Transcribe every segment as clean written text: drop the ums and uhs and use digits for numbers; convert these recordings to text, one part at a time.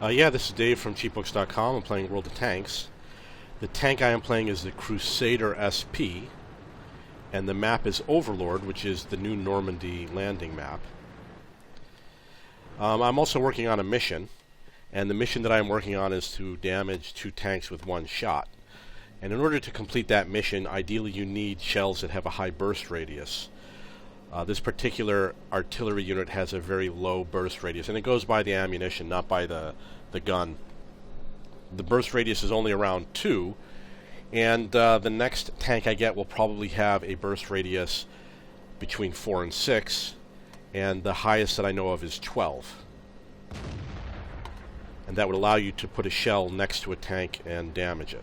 Yeah, this is Dave from cheapbooks.com. I'm playing World of Tanks. The tank I am playing is the Crusader SP, and the map is Overlord, which is the new Normandy landing map. I'm also working on a mission, and the mission that I'm working on is to damage 2 tanks with 1 shot. And in order to complete that mission, ideally you need shells that have a high burst radius. This particular artillery unit has a very low burst radius, and it goes by the ammunition, not by the gun. The burst radius is only around 2, and the next tank I get will probably have a burst radius between 4 and 6, and the highest that I know of is 12. And that would allow you to put a shell next to a tank and damage it.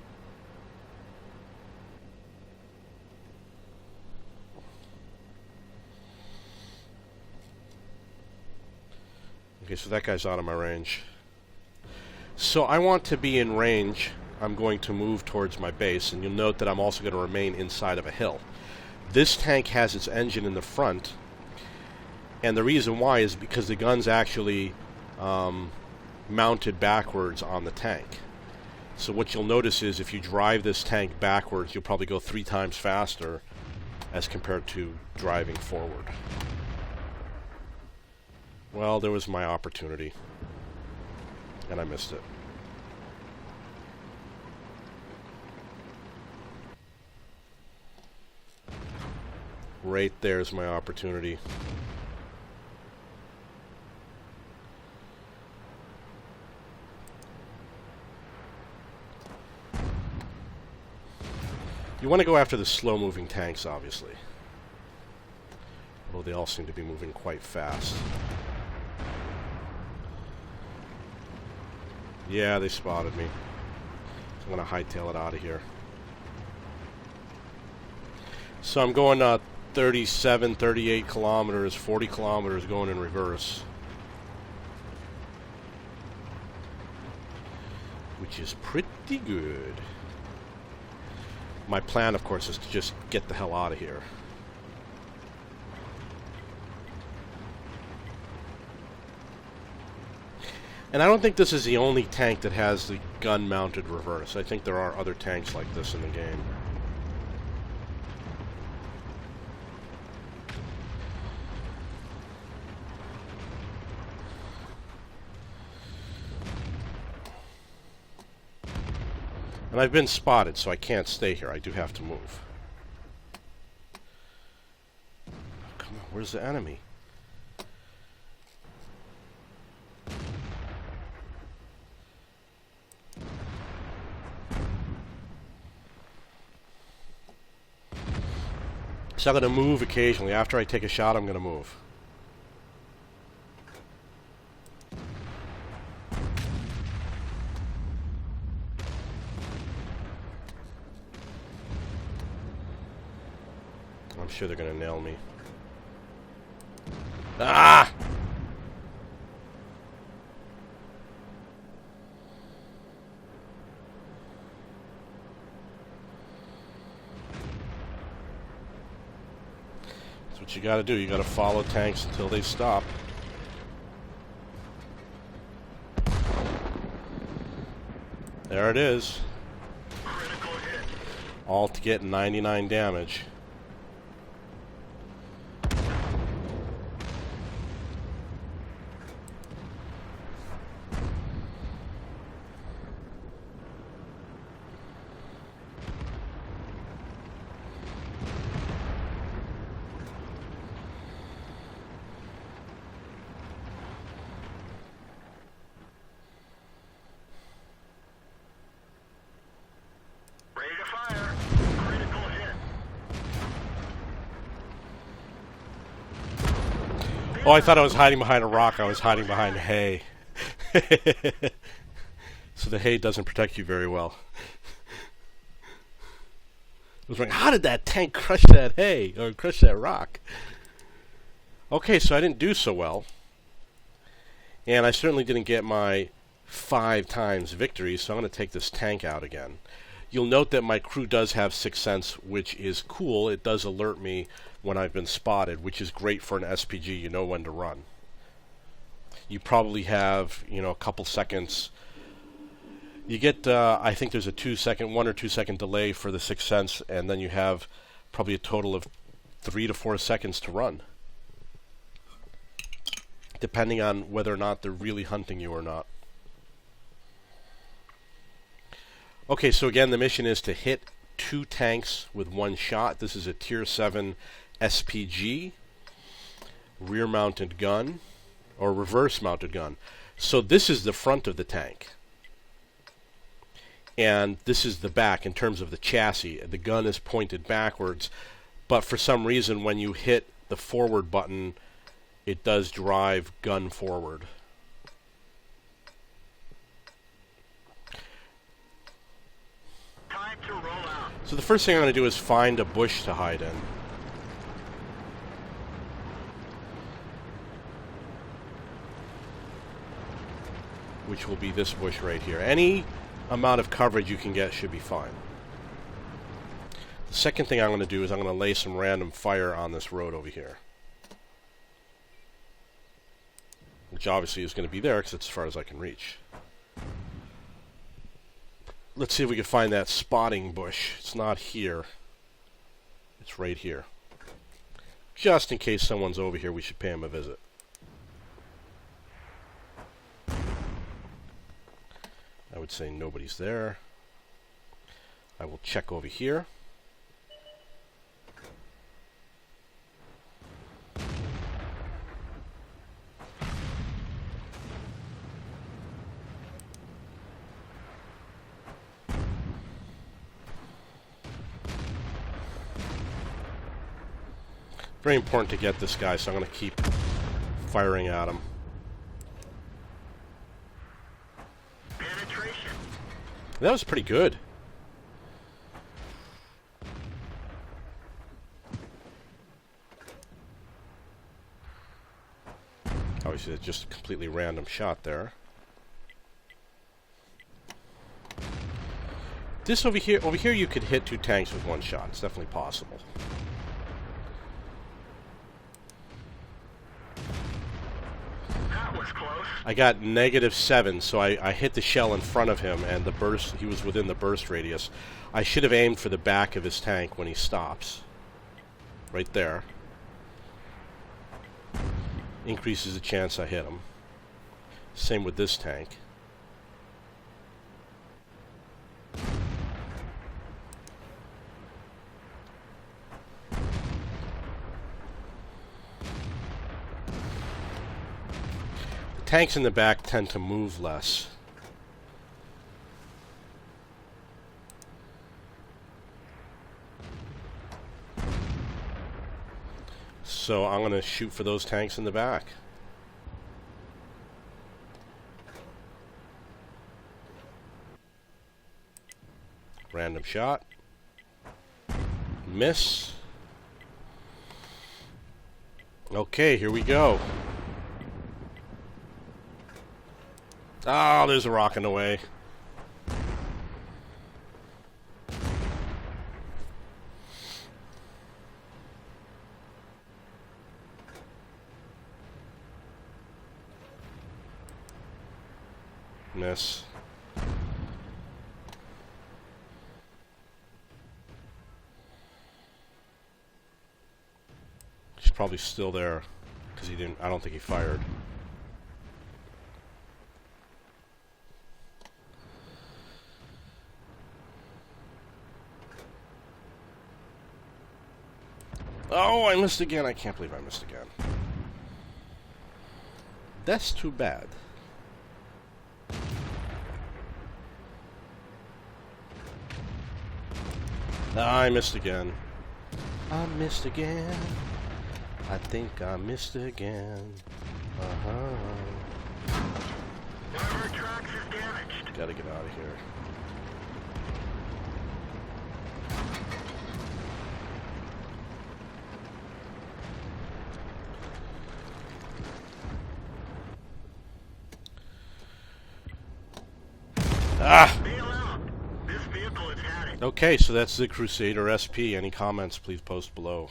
Okay, so that guy's out of my range. So I want to be in range. I'm going to move towards my base, and you'll note that I'm also going to remain inside of a hill. This tank has its engine in the front, and the reason why is because the gun's actually mounted backwards on the tank. So what you'll notice is if you drive this tank backwards, you'll probably go 3 times faster as compared to driving forward. Well, there was my opportunity, and I missed it. Right there's my opportunity. You want to go after the slow-moving tanks, obviously. Although they all seem to be moving quite fast. Yeah, they spotted me. So I'm going to hightail it out of here. So I'm going 37, 38 kilometers, 40 kilometers going in reverse. Which is pretty good. My plan, of course, is to just get the hell out of here. And I don't think this is the only tank that has the gun-mounted reverse. I think there are other tanks like this in the game. And I've been spotted, so I can't stay here. I do have to move. Come on, where's the enemy? So I'm going to move occasionally. After I take a shot, I'm going to move. I'm sure they're going to nail me. Ah! That's what you gotta do. You gotta follow tanks until they stop. There it is. All to get 99 damage. Oh, I thought I was hiding behind a rock. I was hiding behind hay. So the hay doesn't protect you very well. I was wondering, how did that tank crush that hay? Or crush that rock? Okay, so I didn't do so well. And I certainly didn't get my 5 times victory, so I'm going to take this tank out again. You'll note that my crew does have 6th Sense, which is cool. It does alert me when I've been spotted, which is great for an SPG. You know when to run. you probably have, you know, a couple seconds. You get, I think there's a 1 or 2 second delay for the Sixth Sense, and then you have probably a total of 3 to 4 seconds to run, depending on whether or not they're really hunting you or not. Okay, so again, the mission is to hit 2 tanks with 1 shot. This is a Tier 7 SPG, rear-mounted gun, or reverse-mounted gun. So this is the front of the tank, and this is the back in terms of the chassis. The gun is pointed backwards, but for some reason when you hit the forward button, it does drive gun forward. Time to roll out. So the first thing I'm going to do is find a bush to hide in. Which will be this bush right here. Any amount of coverage you can get should be fine. The second thing I'm going to do is I'm going to lay some random fire on this road over here. Which obviously is going to be there because it's as far as I can reach. Let's see if we can find that spotting bush. It's not here. It's right here. Just in case someone's over here, we should pay him a visit. I would say nobody's there. I will check over here. Very important to get this guy, so I'm going to keep firing at him. Penetration. That was pretty good. Obviously, it's just a completely random shot there. This over here you could hit 2 tanks with 1 shot. It's definitely possible. I got -7, so I hit the shell in front of him, and the burst, he was within the burst radius. I should have aimed for the back of his tank when he stops. Right there. Increases the chance I hit him. Same with this tank. Tanks in the back tend to move less. So I'm going to shoot for those tanks in the back. Random shot. Miss. Okay, here we go. Oh, there's a rock in the way. Miss. He's probably still there because he didn't. I don't think he fired. Oh, I missed again. I can't believe I missed again. That's too bad. I missed again. I missed again. I think I missed again. One of our tracks is damaged. Gotta get out of here. Ah! Bail out. This vehicle is heading. Okay, so that's the Crusader SP. Any comments, please post below.